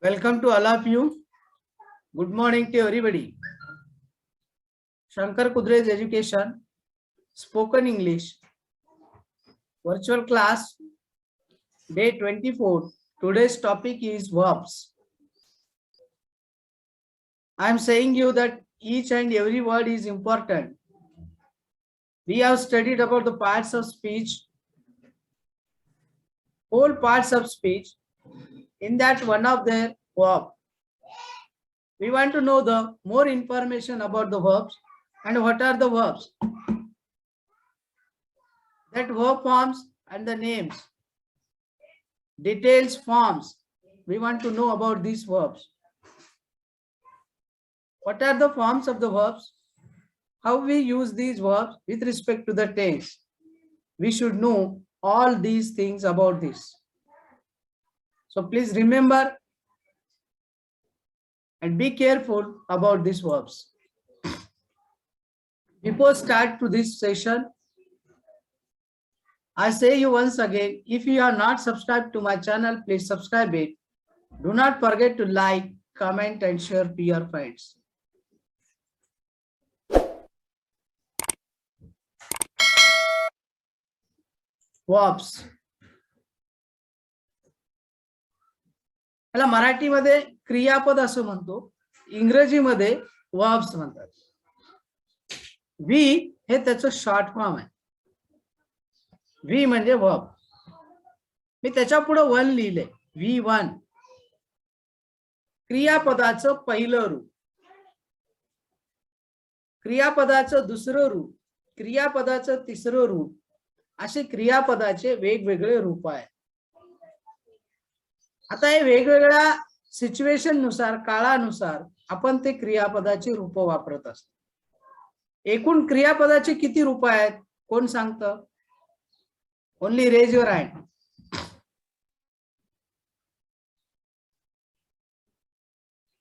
Welcome to all of you. Good morning to everybody. Shankar Kudre's Education, Spoken English, Virtual Class, Day 24. Today's topic is verbs. I am saying you that each and every word is important. We have studied about the parts of speech, whole parts of speech. In that one of their verb. We want to know the more information about the verbs and what are the verbs. That verb forms and the names. Details forms. We want to know about these verbs. What are the forms of the verbs? How we use these verbs with respect to the tense. We should know all these things about this. So please remember and be careful about these verbs. Before start to this session, I say you once again, if you are not subscribed to my channel, please subscribe it. Do not forget to like, comment and share to your friends. Verbs. याला मराठीमध्ये क्रियापद असं म्हणतो, इंग्रजीमध्ये verbs म्हणतात. We हे त्याचं short form आहे. वी म्हणजे वर्ब. मी त्याच्या पुढे वन लिहिले, वी वन. क्रियापदाचं पहिलं रूप, क्रियापदाचं दुसरं रूप, क्रियापदाचं तिसरं रूप, असे क्रियापदाचे वेगवेगळे रूप आहेत. आता हे वेगवेगळ्या सिच्युएशन नुसार, काळानुसार आपण ते क्रियापदाची रूप वापरत असतो. एकूण क्रियापदाचे किती रूप आहेत कोण सांगतं? Only raise your hand.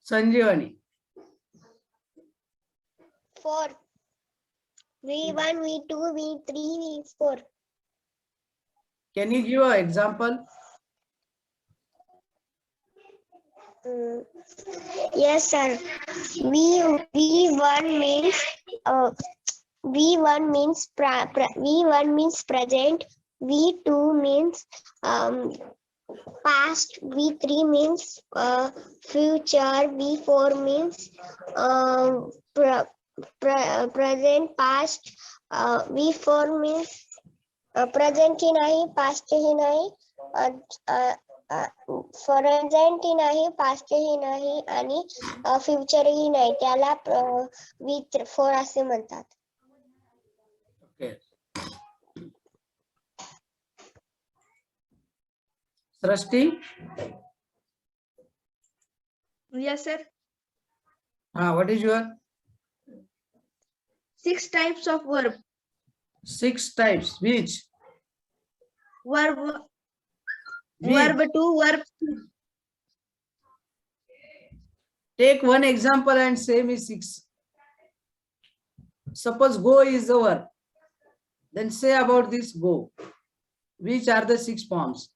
Sanjivani. 4. V1, V2, V3, V4. Can you give an example? Yes, sir. V1 means V1 means V1 means present. V2 means past. V3 means future. V4 means present, past. V4 means present ही नाही, past ही नाही, present ही नाही, past ही नाही आणि future ही नाही. त्याला V4 असे म्हणतात. Okay. Srushti. Yes, sir. What is your? 6 types of verb. 6 types. Which? Verb Which? verb 2, verb 3. Take one example and say me 6. Suppose go is the verb. Then say about this go. Which are the 6 forms?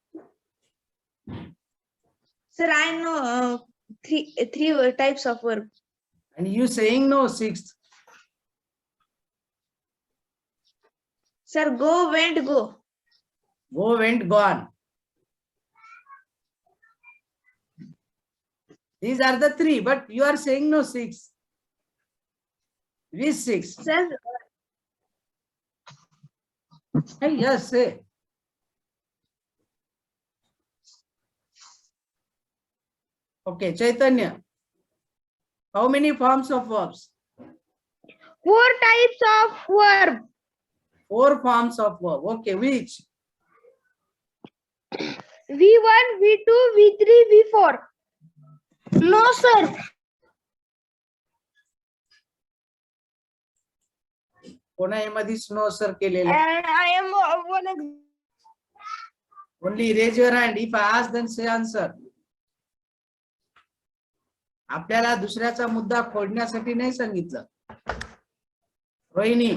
Sir, I know three types of verb. And you saying no 6th. Sir, go, went, go. Go, went, gone. These are the 3, but you are saying no 6. Which 6? Sir, Hey, yes, say. Okay, Chaitanya. How many forms of verbs? 4 types of verb. 4 forms of verb. Okay, which? V1, V2, V3, V4. No, sir. कोणामध्ये no sir केलेलं? And I am one. Only raise your hand. If I ask, then say answer. आपल्याला दुसऱ्याचा मुद्दा खोडण्यासाठी नाही सांगितलं. Rohini.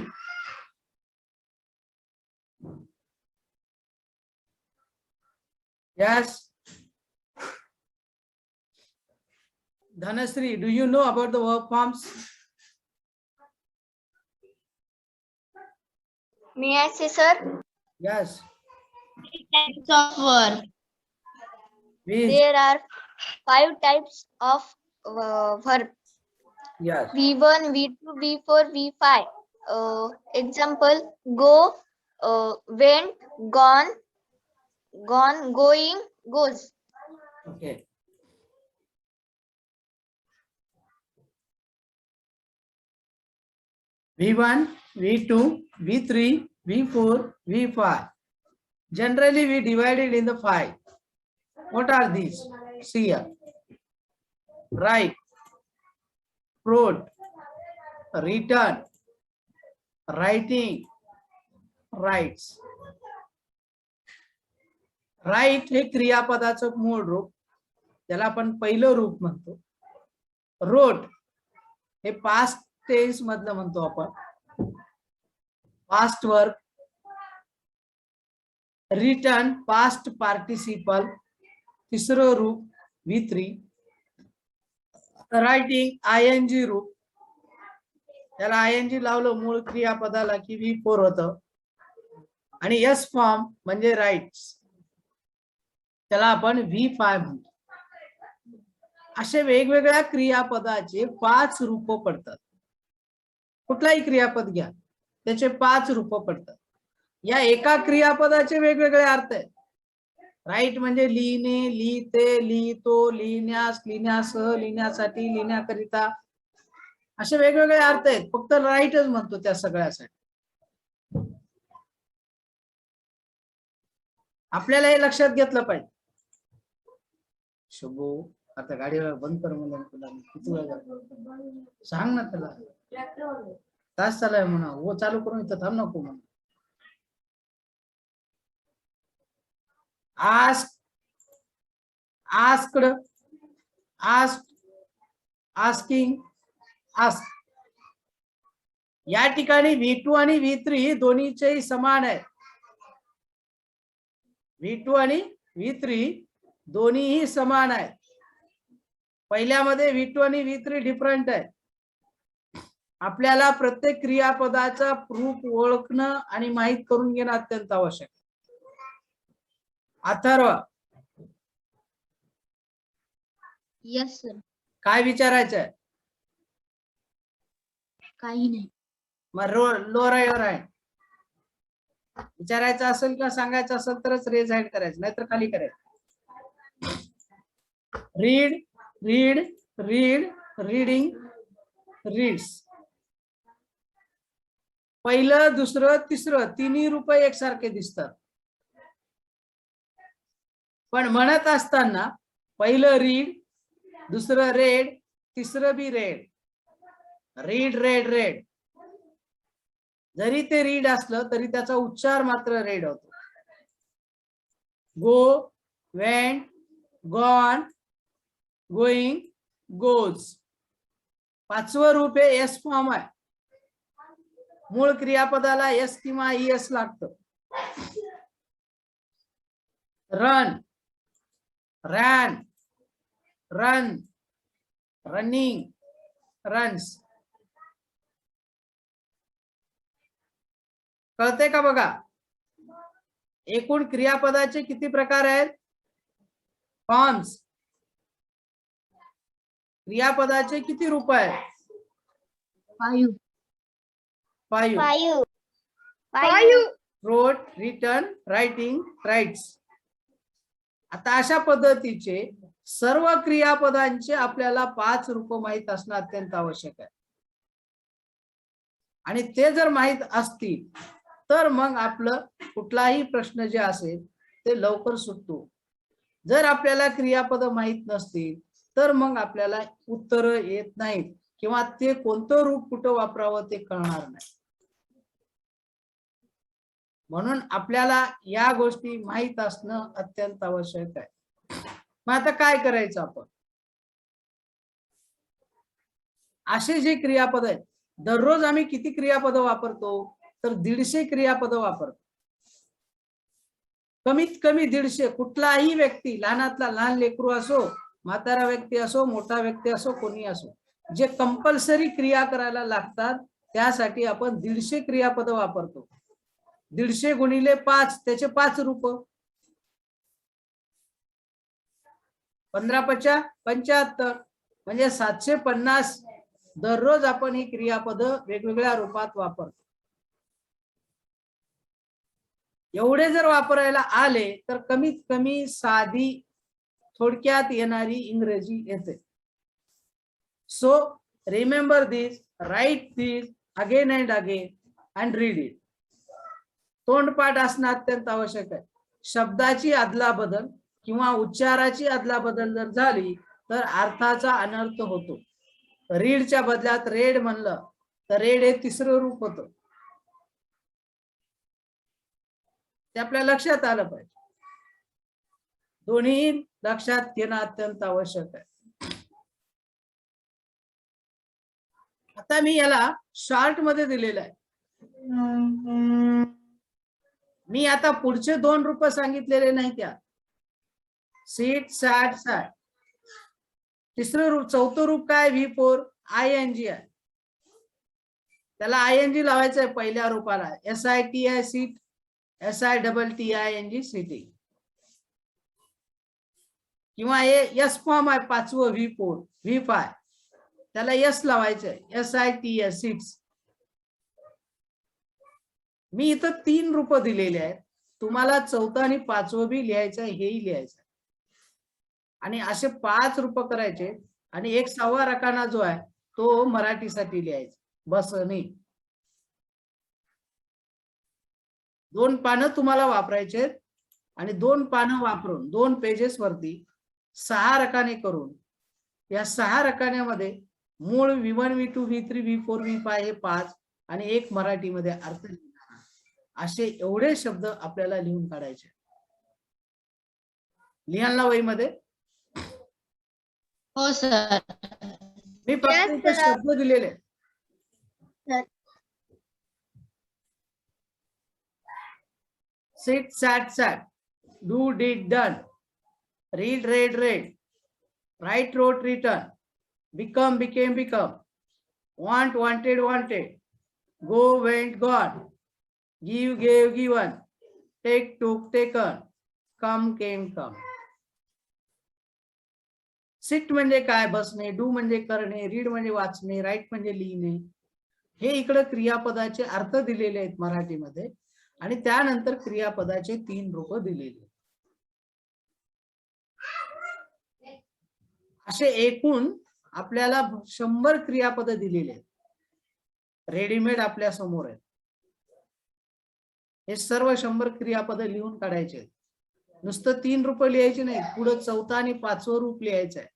Yes. Dhanasri, do you know about the verb forms? May I say, sir? Yes. Types of verb. Which? There are 5 types of verb. Yes. V1, V2, V4, V5. Example: go, went, gone, going, goes. Okay. V1, V2, V3, V4, V5. Generally, we divide it in the 5. What are these? See here. Write, wrote, return, writing, writes. Write हे क्रियापदाचं मूळ रूप, त्याला आपण पहिलं रूप म्हणतो. रोट हे पास्ट टेन्स मधलं म्हणतो आपण, past work. Return past participle, तिसरं रूप V3. रायटिंग ING रूप, त्याला ING लावलं मूळ क्रियापदाला की V4 होतं. आणि S फॉर्म म्हणजे राईट्स, त्याला आपण V5 म्हणतो. असे वेगवेगळ्या क्रियापदाचे 5 रूप पडतात. कुठलाही क्रियापद घ्या, त्याचे 5 रूप पडतात. या एका क्रियापदाचे वेगवेगळे अर्थ आहेत. राईट म्हणजे लिहिणे, लिहिते, लिहितो, लिहिण्यास, लिहिण्यासह, लिहिण्यासाठी, लिहिण्याकरिता, असे वेगवेगळे अर्थ आहेत. फक्त राईटच म्हणतो त्या सगळ्यासाठी. आपल्याला हे लक्षात घेतलं पाहिजे. शुभो, आता गाडी बंद कर म्हणून तुला किती वेळ झाला सांग ना त्याला. तास चालाय म्हणा, हो चालू करून इथं थांब नको म्हणा. Ask, asked, asked, asking, ask. या ठिकाणी V2 आणि V3 दोन्हीचेही समान आहे. V2 आणि V3 दोन्हीही समान आहेत. पहिल्यामध्ये V2 आणि V3 डिफरंट आहे. आपल्याला प्रत्येक क्रियापदाचा रूप ओळखणं आणि माहित करून घेणं अत्यंत आवश्यक आहे. Atharva, yes sir. काय विचारायचं आहे? काही नाही. मग लोरायर आहे. विचारायचं असेल किंवा सांगायचं असेल तरच रेज हँड करायचं, नाहीतर खाली करायचं. Read, read, read, reading, reads. पहिलं, दुसरं, तिसरं तिन्ही रूप एकसारखे दिसतात. पण म्हणत असताना पहिलं रीड, दुसरं रेड, तिसरं बी रेड. Read, read, red. जरी ते रीड असलं तरी त्याचा उच्चार मात्र रेड होतो. गो, वेंट, गॉन, गोइंग, गोज. 5वं रूप हे एस फॉर्म आहे. मूळ क्रियापदाला एस किंवा ES लागतं. Run, ran, run, running, runs. कळते का बघा? एकूण क्रियापदाचे किती प्रकार आहेत? फॉर्म्स. क्रियापदाचे किती रूप आहेत? 5. 5. 5. रोट, रिटर्न, रायटिंग, राइट्स. आता अशा पद्धतीचे सर्व क्रियापदांचे आपल्याला 5 रूप माहित असणं अत्यंत आवश्यक आहे. आणि ते जर माहित असतील तर मग आपलं कुठलाही प्रश्न जे असेल ते लवकर सुटतो. जर आपल्याला क्रियापद माहित नसतील तर मग आपल्याला उत्तर येत नाहीत किंवा ते कोणतं रूप कुठं वापरावं ते कळणार नाही. म्हणून आपल्याला या गोष्टी माहित असणं अत्यंत आवश्यक आहे. मग आता काय करायचं आपण? असे जे क्रियापद आहेत, दररोज आम्ही किती क्रियापद वापरतो? तर 150 क्रियापद वापरतो. कमीत कमी 150. कुठलाही व्यक्ती, लहानातला लहान लेकरू असो म्हातारा व्यक्ती असो, मोठा व्यक्ती असो, कोणी असो, जे कंपल्सरी क्रिया करायला लागतात त्यासाठी आपण 150 क्रियापद वापरतो. 150 गुणिले 5 त्याचे 5 रूप. 15 × 5 = 75 म्हणजे 750 दररोज आपण ही क्रियापद वेगवेगळ्या रूपात वापरतो. एवढे जर वापरायला आले तर कमीत कमी साधी थोडक्यात येणारी इंग्रजी येते. So remember this, write this again and again and read it. तोंडपाठ असणं अत्यंत आवश्यक आहे. शब्दाची अदलाबदल किंवा उच्चाराची अदलाबदल जर झाली तर अर्थाचा अनर्थ होतो. रीडच्या बदल्यात रेड म्हणलं तर रेड हे तिसरं रूप होतं. ते आपल्या लक्षात आलं पाहिजे. दोन्ही लक्षात घेणं अत्यंत आवश्यक आहे. आता मी याला शॉर्ट मध्ये दिलेलं आहे. मी आता पुढचे 2 रूप सांगितलेले नाही त्या. सीट, सॅट, सॅट. तिसरं रूप, चौथं रूप काय? V4 ING आहे. त्याला ING लावायचं आहे पहिल्या रूपाला. SITI seat, SITTING sitting. किंवा हे S फॉर्म आहे 5वं V4 V5 त्याला S लावायचंय SITS सीट्स. मी इथं 3 रूप दिलेले आहेत. तुम्हाला 4थं आणि 5वं बी लिहायचं, हेही लिहायचं आणि असे 5 रूप करायचे आणि 1/6 रकाना जो आहे तो मराठीसाठी लिहायचा. बस नाही, 2 पानं तुम्हाला वापरायचे आणि 2 पानं वापरून 2 पेजेस वरती 6 रकाने करून या 6 रकान्यामध्ये मूळ V1 V2 V3 V4 V5 हे 5 आणि 1 मराठीमध्ये अर्थ लिहिणारा असे एवढे शब्द आपल्याला लिहून काढायचे. लिहाल ना वहीमध्ये? हो सर. मी फक्त इथे शब्द दिलेले. Sit, sat, sat. Do, did, done. Read, read, read. Write, wrote, written. Become, became, become. Want, wanted, wanted. Go, went, gone. Give, gave, given. Take, took, taken. Come, came, come. Sit म्हणजे काय? बसणे. Do म्हणजे करणे. Read म्हणजे वाचणे. Right म्हणजे लिहिणे. हे इकडे क्रियापदाचे अर्थ दिलेले आहेत मराठीमध्ये आणि त्यानंतर क्रियापदाचे 3 रूप दिलेले. असे एकूण आपल्याला 100 क्रियापद दिलेले आहेत. रेडीमेड आपल्या समोर आहेत. हे सर्व 100 क्रियापद लिहून काढायचे आहेत. नुसतं 3 रूप लिहायचे नाही, पुढे 4थं आणि 5वं रूप लिहायचं आहे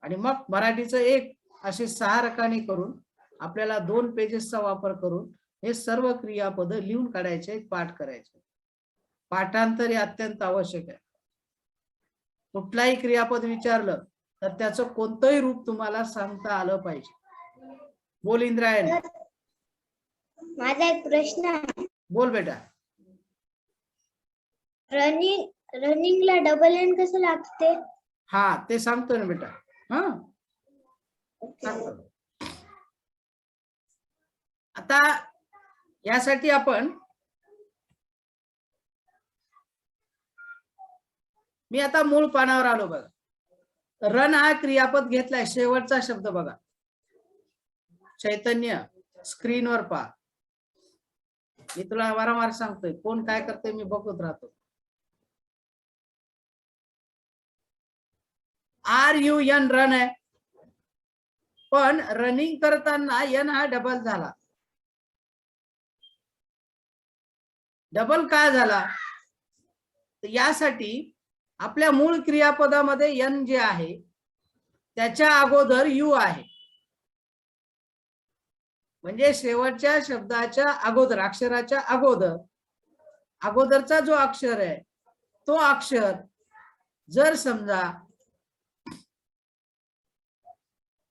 आणि मग मराठीचं 1 असे 6 रकाने करून आपल्याला 2 पेजेसचा वापर करून हे सर्व क्रियापद लिहून काढायचे, पाठ करायचे. पाठांतर हे अत्यंत आवश्यक आहे. कुठलाही क्रियापद विचारलं तर त्याचं कोणतंही रूप तुम्हाला सांगता आलं पाहिजे. बोल इंद्रायण. माझा एक प्रश्न आहे. बोल बेटा. रनिंगला डबल एन कसं लागते? हा ते सांगतो ना बेटा. हा सांगतो. आता यासाठी आपण मी आता मूळ पानावर आलो बघा. रन हा क्रियापद घेतलाय. शेवटचा शब्द बघा. चैतन्य स्क्रीनवर पहा. मी तुला वारंवार सांगतोय, कोण काय करते मी बघत राहतो. RUN रन आहे, पण रनिंग करताना एन हा डबल झाला. डबल का झाला? यासाठी आपल्या मूळ क्रियापदामध्ये एन जे आहे त्याच्या अगोदर यू आहे. म्हणजे शेवटच्या शब्दाच्या अगोदर, अक्षराच्या अगोदरचा जो अक्षर आहे तो अक्षर जर समजा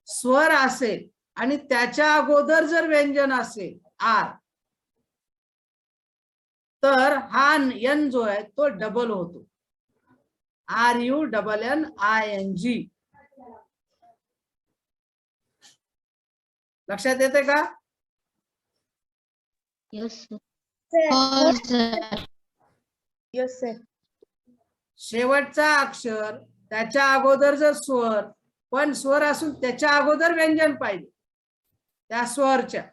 स्वर असेल आणि त्याच्या अगोदर जर व्यंजन असेल आर, तर हा एन जो आहे तो डबल होतो. RUNNING. लक्षात येते का? Yes, sir. Sir. Oh, sir. Yes, sir. शेवटचा अक्षर त्याच्या अगोदर जर स्वर, पण स्वर असून त्याच्या अगोदर व्यंजन पाहिजे त्या स्वरच्या.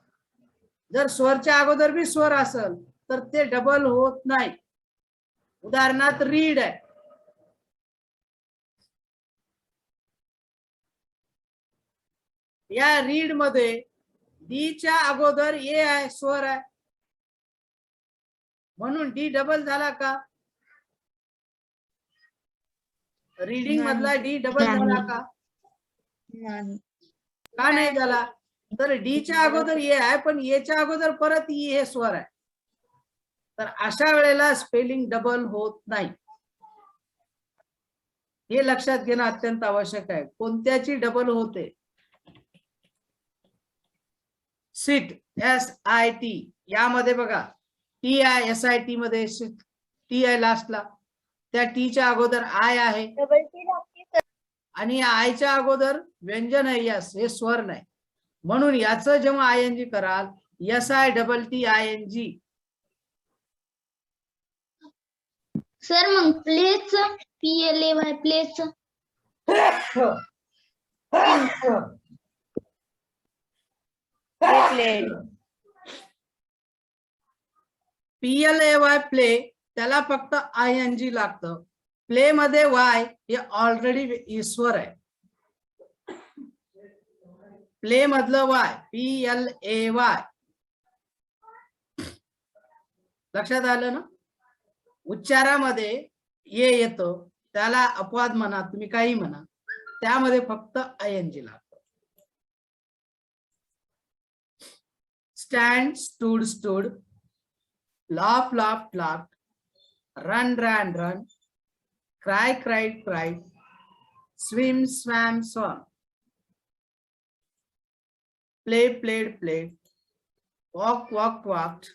जर स्वरच्या अगोदर बी स्वर असेल तर ते डबल होत नाही. उदाहरणार्थ रीड आहे, या रीड मध्ये डी च्या अगोदर ए आहे, स्वर आहे, म्हणून डी डबल झाला का? रीडिंग नाही. मधला डी डबल झाला का? नाही. का नाही झाला? तर डी च्या अगोदर ए आहे, पण ए च्या अगोदर परत ई हे स्वर आहे. तर अशा वेळेला स्पेलिंग डबल होत नाही. हे लक्षात घेणं अत्यंत आवश्यक आहे. कोणत्याची डबल होते? सिट, SIT, यामध्ये बघा TISIT मध्ये टी आहे लास्टला, त्या टी च्या अगोदर आय आहे डबल टी लागते सर. आणि आयच्या अगोदर व्यंजन आहे यस, हे स्वर नाही. म्हणून याचं जेव्हा ING कराल, SITTING. सर मग प्लेच PLAY प्लेच Played. PLAY प्ले, त्याला फक्त ING लागतं. प्ले मध्ये वाय हे ऑलरेडी स्वर आहे. प्ले मधलं वाय PLAY. लक्षात आलं ना? उच्चारामध्ये ये येतो, त्याला अपवाद म्हणा, तुम्ही काही म्हणा, त्यामध्ये फक्त ING लागतो. Stand, stood, stood, laugh, laughed, laughed, run, ran, run, cry, cried, cried, swim, swam, swam, play, played, played, walk, walked, walked,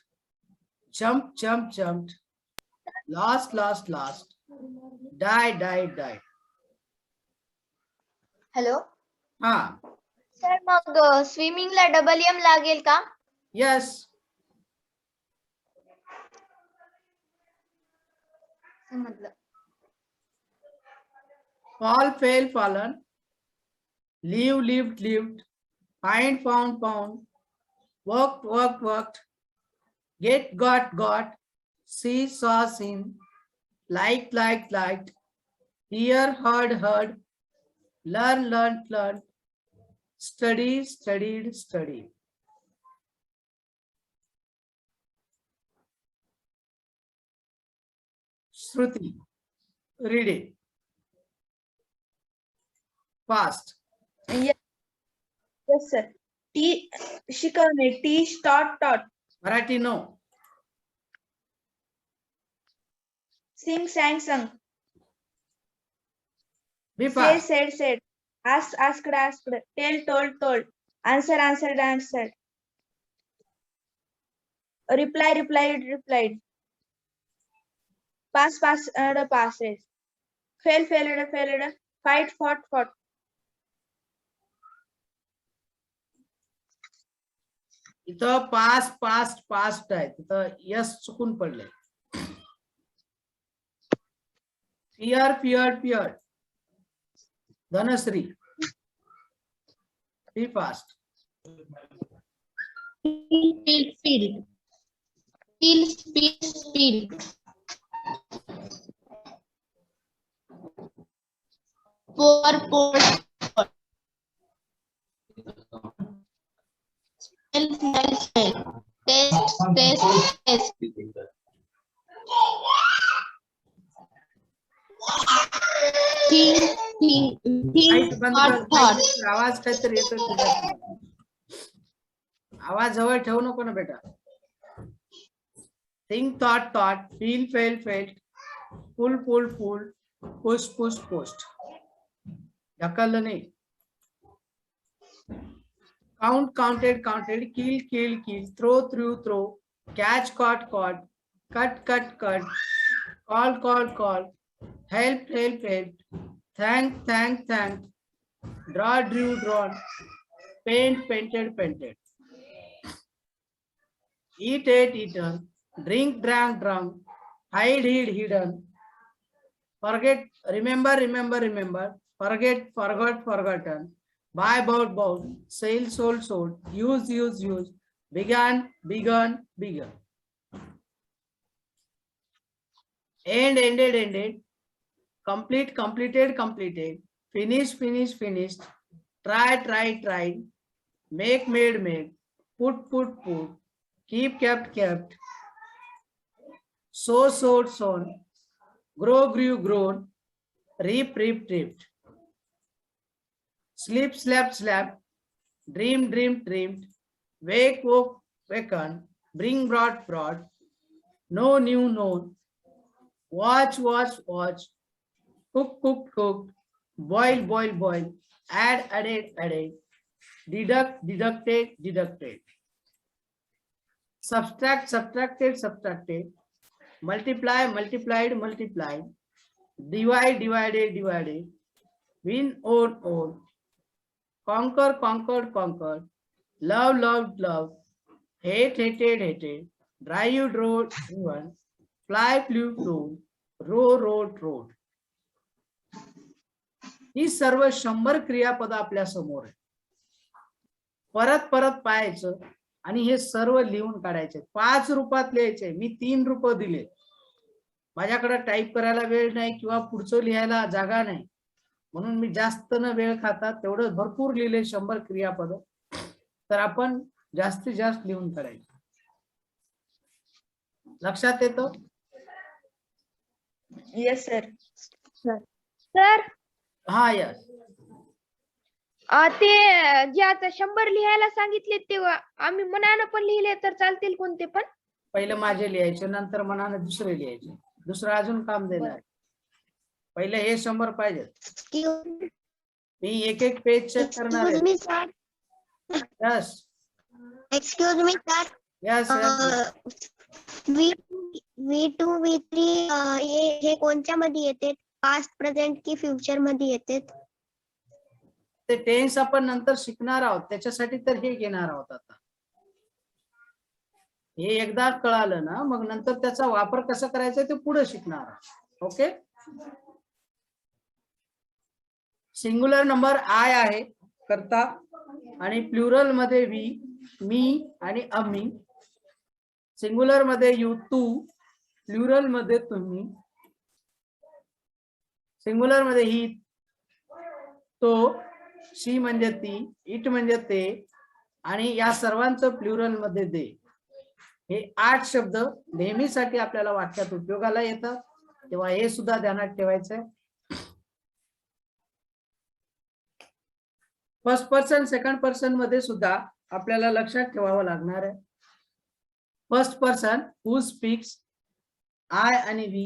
jump, jumped, jumped, lost, lost, lost, die, died, died. Hello हा, sir, मग स्विमिंगला double M लागेल का? yes. समजलं. Fall, fail, fallen, live, lived, lived, find, found, found, worked, worked, worked, get, got, see, saw, seen, liked, liked, hear, heard, learn, learned, study, studied. Shruti, read it. Fast. Yes, sir. T शिकवणे, teach, taught. Marathi, no. Sing, sang, sung. Be Say, fast. said. Asked. Tell, told. Answer, answered. Reply, replied. Pass, passed. Fail, failed. Fight, fought. इथं past आहे, तिथं yes चुकून पडले. feared. Dhanashree, be fast. Field. Pour. Smell. Taste. Think. Light बंद कर. Thought. आवाज काहीतरी येतोय तुझा. आवाज जवळ ठेवू नको ना बेटा. Think, thought, feel, felt, pull, push. ढकललं नाही. Count, counted, kill, throw, catch, caught, cut, called, helped, helped, helped, thanked, thanked, thanked, draw, drew, drawn, paint, painted, painted, eat, ate, eaten, drink, drank, drunk, hide, hid, hidden, forget, remember, remember, remember, forget, forgot, forgotten, buy, bought, bought, sell, sold, sold, use, use, use, began, begun, begun, end, ended, ended, complete, completed, completed, finish, finish, finished, try, tried, tried, make, made, made, put, put, put, keep, kept, kept, sow, sowed, sown, grow, grew, grown, reap, reaped, reaped, sleep, slept, slept, dream, dreamed, dreamed, wake, woke, wakened, bring, brought, brought, know, knew, known, watch, watch, watch, cook, cooked, cooked, boil, boil, boil, add, added, added, deduct, deducted, deducted, subtract, subtracted, subtracted, multiply, multiplied, multiplied, divide, divided, divided, win, own, own, conquer, conquered, conquered, love, loved, loved, hate, hated, hated, drive, drove, driven, fly, flew, flew, row, rowed, rowed. ही सर्व 100 क्रियापद आपल्या समोर आहे. परत परत पाहायचं आणि हे सर्व लिहून काढायचे. 5 रूपात लिहायचे. मी 3 रूप दिले. माझ्याकडे टाईप करायला वेळ नाही किंवा पुढचं लिहायला जागा नाही, म्हणून मी जास्त न वेळ खाता तेवढं भरपूर लिहिले 100 क्रियापद. तर आपण जास्तीत जास्त लिहून काढायचं. लक्षात येतं? Yes sir. सर हा यस. ते जे आता 100 लिहायला सांगितले ते आम्ही मनानं पण लिहिले तर चालतील कोणते पण? पहिलं माझे लिहायचे, नंतर मनाने दुसरे लिहायचे. दुसरं अजून काम देणार. पहिले हे 100 पाहिजे. मी एक एक पेज चेक करणार आहे. Excuse me, sir. Yes Excuse me, sir. Yes V2, V3 हे कोणत्या मध्ये येते? पास्ट, प्रेझेंट की फ्युचर मध्ये येते? ते टेन्स आपण नंतर शिकणार आहोत, त्याच्यासाठी तर हे घेणार आहोत. आता हे एकदा कळालं ना, मग नंतर त्याचा वापर कसा करायचा ते पुढे शिकणार आहोत. ओके. सिंग्युलर नंबर आय आहे करता, आणि प्लुरल मध्ये वी, मी आणि आम्ही. सिंग्युलर मध्ये यू, तू, प्लुरल मध्ये तुम्ही, सिंग्युलर मध्ये ही, तो, शी म्हणजे ती, इट म्हणजे ते, आणि या सर्वांचं प्लुरल मध्ये दे. हे 8 शब्द नेहमीसाठी आपल्याला वाक्यात उपयोगाला येतात, तेव्हा हे सुद्धा ध्यानात ठेवायचंय. फर्स्ट पर्सन, सेकंड पर्सन मध्ये सुद्धा आपल्याला लक्षात ठेवावं लागणार आहे. First person who speaks, I आणि वी.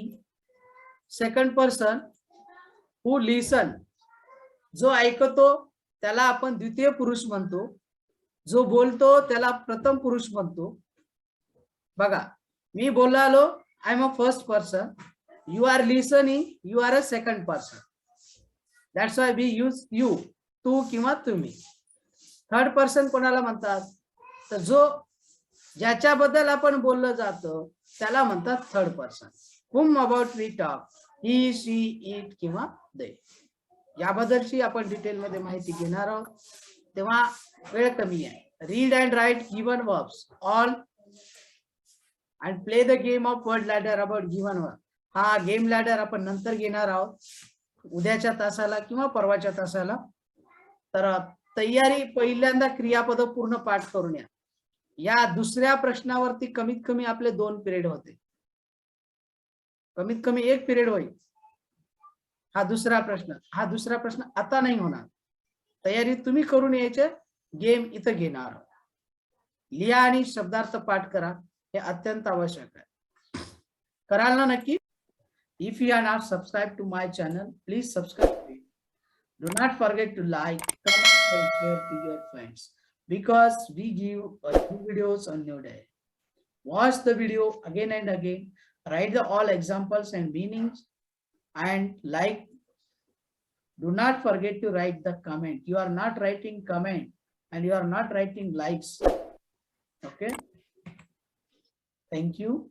सेकंड पर्सन हू लिसन, जो ऐकतो त्याला आपण द्वितीय पुरुष म्हणतो, जो बोलतो त्याला प्रथम पुरुष म्हणतो. बघा, मी बोलालो, I am a first person. You are listening, you are a second person. That's why we use you, तू किंवा तुम्ही. थर्ड पर्सन कोणाला म्हणतात? तर जो ज्याच्याबद्दल आपण बोललं जातं त्याला म्हणतात third person. whom about we talk, he, she, it किंवा they. याबद्दलची आपण डिटेल मध्ये माहिती घेणार आहोत, तेव्हा वेळ कमी आहे. Read and write given verbs all and play the game of word ladder about given verb. हा गेम लॅडर आपण नंतर घेणार आहोत, उद्याच्या तासाला किंवा परवाच्या तासाला. तर तयारी, पहिल्यांदा क्रियापद पूर्ण पाठ करून या. या दुसऱ्या प्रश्नावरती कमीत कमी आपले 2 पिरियड होते, कमीत कमी 1 पिरियड होईल. हा दुसरा प्रश्न आता नाही होणार. तयारी तुम्ही करून यायचे, गेम इथं घेणार आहोत. लिहा आणि शब्दार्थ पाठ करा, हे अत्यंत आवश्यक आहे. कराल ना नक्की? If you are not subscribe to my channel, please subscribe. Do not forget to like, comment, and share to your friends, because we give new videos on new day. Watch the video again and again. Write the all examples and meanings. and like. Do not forget to write the comment. You are not writing comment and you are not writing likes. Okay. Thank you.